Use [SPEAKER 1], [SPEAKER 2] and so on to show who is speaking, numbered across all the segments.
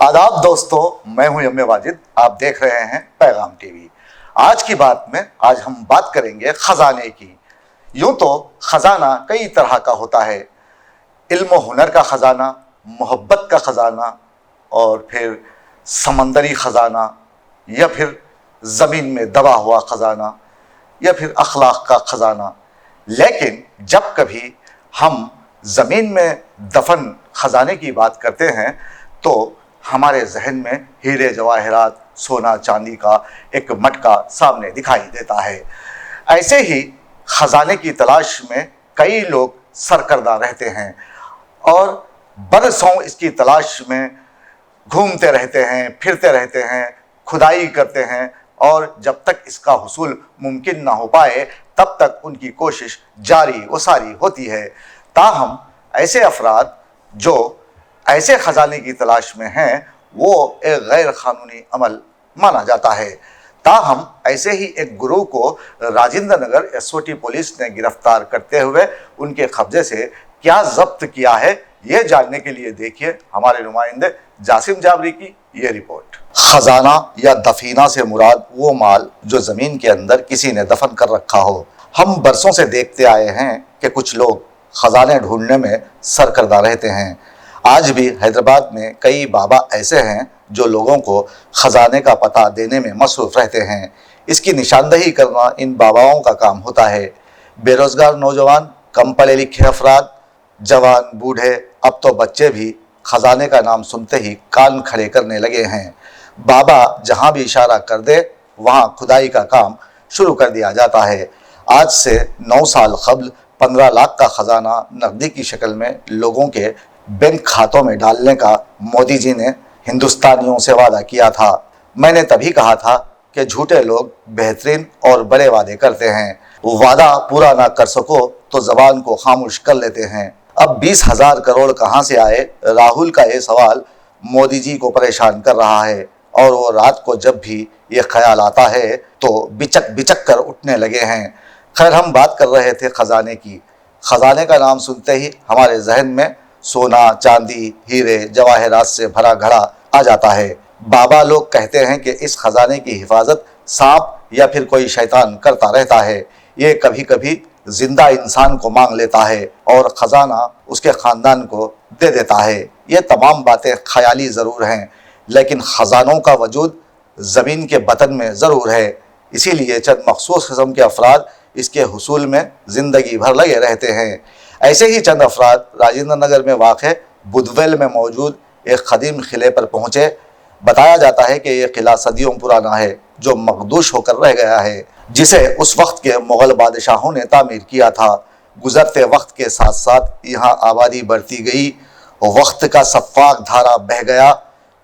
[SPEAKER 1] आदाब दोस्तों, मैं हूं एम ए वाजिद। आप देख रहे हैं पैगाम टीवी। आज की बात में आज हम बात करेंगे खजाने की। यूं तो खजाना कई तरह का होता है, इल्म व हुनर का खजाना, मोहब्बत का खजाना, और फिर समंदरी खजाना, या फिर ज़मीन में दबा हुआ खजाना, या फिर अखलाक का खजाना। लेकिन जब कभी हम ज़मीन में दफन खजाने की बात करते हैं तो हमारे जहन में हीरे जवाहरात, सोना चांदी का एक मटका सामने दिखाई देता है। ऐसे ही खजाने की तलाश में कई लोग सरकर्दा रहते हैं और बरसों इसकी तलाश में घूमते रहते हैं, फिरते रहते हैं, खुदाई करते हैं, और जब तक इसका हुसूल मुमकिन ना हो पाए तब तक उनकी कोशिश जारी व सारी होती है। ताहम ऐसे अफराद जो ऐसे खजाने की तलाश में हैं वो एक गैर कानूनी अमल माना जाता है। ताहम ऐसे ही एक गुरु को राजेंद्र नगर एसओटी पुलिस ने गिरफ्तार करते हुए उनके कब्जे से क्या जब्त किया है, ये जानने के लिए देखिए हमारे नुमाइंदे जासिम जाबरी की ये रिपोर्ट। खजाना या दफीना से मुराद वो माल जो ज़मीन के अंदर किसी ने दफन कर रखा हो। हम बरसों से देखते आए हैं कि कुछ लोग खजाने ढूंढने में सरकर्दा रहते हैं। आज भी हैदराबाद में कई बाबा ऐसे हैं जो लोगों को खजाने का पता देने में मसरूफ़ रहते हैं। इसकी निशानदही करना इन बाबाओं का काम होता है। बेरोज़गार नौजवान, कम पढ़े लिखे अफराद, जवान, बूढ़े, अब तो बच्चे भी खजाने का नाम सुनते ही कान खड़े करने लगे हैं। बाबा जहाँ भी इशारा कर दे वहाँ खुदाई का काम शुरू कर दिया जाता है। आज से 9 साल कबल 15 लाख का खजाना नकदी की शक्ल में लोगों के बैंक खातों में डालने का मोदी जी ने हिंदुस्तानियों से वादा किया था। मैंने तभी कहा था कि झूठे लोग बेहतरीन और बड़े वादे करते हैं, वादा पूरा ना कर सको तो जबान को खामोश कर लेते हैं। अब 20,000 करोड़ कहाँ से आए, राहुल का ये सवाल मोदी जी को परेशान कर रहा है, और वो रात को जब भी ये ख्याल आता है तो बिचक बिचक कर उठने लगे हैं। खैर, हम बात कर रहे थे खजाने की। खजाने का नाम सुनते ही हमारे जहन में सोना, चांदी, हीरे जवाहरात से भरा घड़ा आ जाता है। बाबा लोग कहते हैं कि इस खजाने की हिफाजत सांप या फिर कोई शैतान करता रहता है। ये कभी कभी जिंदा इंसान को मांग लेता है और खजाना उसके ख़ानदान को दे देता है। ये तमाम बातें ख्याली ज़रूर हैं, लेकिन ख़जानों का वजूद ज़मीन के बतन में ज़रूर है। इसीलिए चंद मखसूस किस्म के अफराद इसके हुसूल में ज़िंदगी भर लगे रहते हैं। ऐसे ही चंद अफराद राजेंद्र नगर में वाक़ बुधवेल में मौजूद एक कदीम किले पर पहुँचे। बताया जाता है कि यह किला सदियों पुराना है जो मखदूश होकर रह गया है, जिसे उस वक्त के मुग़ल बादशाहों ने तामीर किया था। गुज़रते वक्त के साथ साथ यहाँ आबादी बढ़ती गई, वक्त का सफ़ाक धारा बह गया,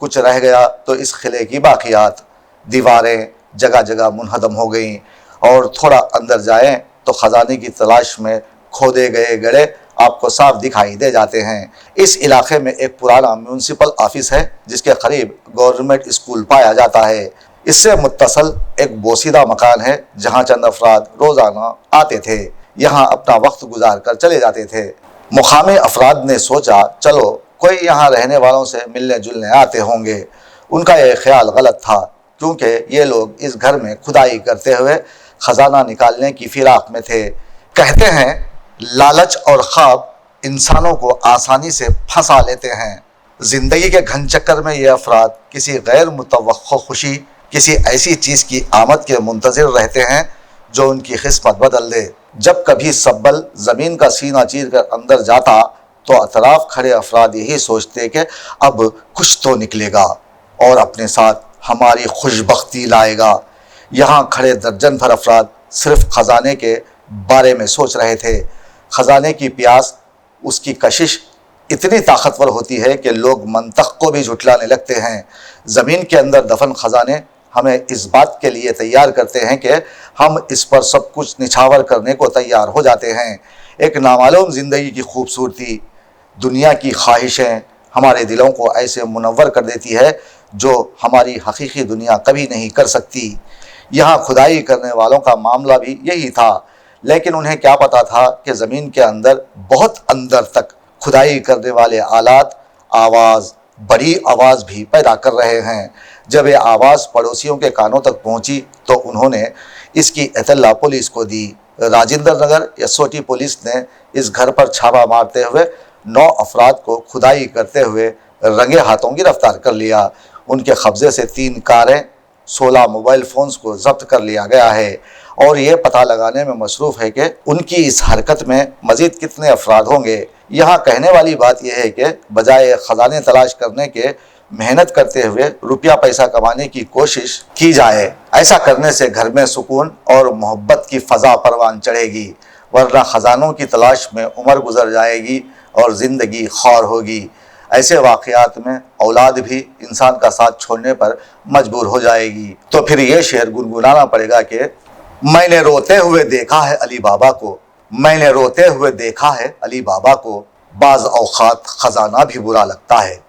[SPEAKER 1] कुछ रह गया तो इस किले की बाक़ियात। दीवारें जगह जगह मुनहदम हो गईं, और थोड़ा अंदर जाएं तो ख़जाने की तलाश में खोदे गए गड्ढे आपको साफ दिखाई दे जाते हैं। इस इलाके में एक पुराना म्यूनसिपल ऑफिस है जिसके करीब गवर्नमेंट स्कूल पाया जाता है। इससे मुत्तसल एक बोसीदा मकान है जहां चंद अफराद रोज़ाना आते थे, यहां अपना वक्त गुजार कर चले जाते थे। मुकामी अफराद ने सोचा चलो कोई यहाँ रहने वालों से मिलने जुलने आते होंगे। उनका यह ख्याल गलत था, क्योंकि ये लोग इस घर में खुदाई करते हुए खजाना निकालने की फिराक में थे। कहते हैं लालच और ख्वाब इंसानों को आसानी से फंसा लेते हैं। ज़िंदगी के घन चक्कर में ये अफराद किसी गैर मुतवक्को खुशी, किसी ऐसी चीज़ की आमद के मुंतज़िर रहते हैं जो उनकी किस्मत बदल दे। जब कभी सब्बल ज़मीन का सीना चीर कर अंदर जाता तो अतराफ खड़े अफराद यही सोचते कि अब कुछ तो निकलेगा और अपने साथ हमारी खुशबख्ती लाएगा। यहाँ खड़े दर्जन भर अफराद सिर्फ ख़जाने के बारे में सोच रहे थे। ख़जाने की प्यास, उसकी कशिश इतनी ताकतवर होती है कि लोग मंतख को भी झुठलाने लगते हैं। ज़मीन के अंदर दफन ख़जाने हमें इस बात के लिए तैयार करते हैं कि हम इस पर सब कुछ निछावर करने को तैयार हो जाते हैं। एक नामालूम ज़िंदगी की खूबसूरती, दुनिया की ख्वाहिशें हमारे दिलों को ऐसे मुनव्वर कर देती है जो हमारी हकीकी दुनिया कभी नहीं कर सकती। यहाँ खुदाई करने वालों का मामला भी यही था, लेकिन उन्हें क्या पता था कि ज़मीन के अंदर बहुत अंदर तक खुदाई करने वाले आलात, आवाज़, बड़ी आवाज़ भी पैदा कर रहे हैं। जब ये आवाज़ पड़ोसियों के कानों तक पहुंची तो उन्होंने इसकी इत्तला पुलिस को दी। राजेंद्र नगर एसओटी पुलिस ने इस घर पर छापा मारते हुए 9 अफराद को खुदाई करते हुए रंगे हाथों गिरफ्तार कर लिया। उनके कब्जे से 3 कारें, 16 मोबाइल फ़ोन्स को जब्त कर लिया गया है और ये पता लगाने में मसरूफ़ है कि उनकी इस हरकत में मज़ीद कितने अफराद होंगे। यहाँ कहने वाली बात यह है कि बजाय खजाने तलाश करने के मेहनत करते हुए रुपया पैसा कमाने की कोशिश की जाए। ऐसा करने से घर में सुकून और मोहब्बत की फ़ज़ा परवान चढ़ेगी, वरना ख़जानों की तलाश में उम्र गुजर जाएगी और ज़िंदगी खौर होगी। ऐसे वाक़यात में औलाद भी इंसान का साथ छोड़ने पर मजबूर हो जाएगी। तो फिर ये शेर गुनगुनाना पड़ेगा कि मैंने रोते हुए देखा है अली बाबा को, मैंने रोते हुए देखा है अली बाबा को, बाज़ औक़ात ख़जाना भी बुरा लगता है।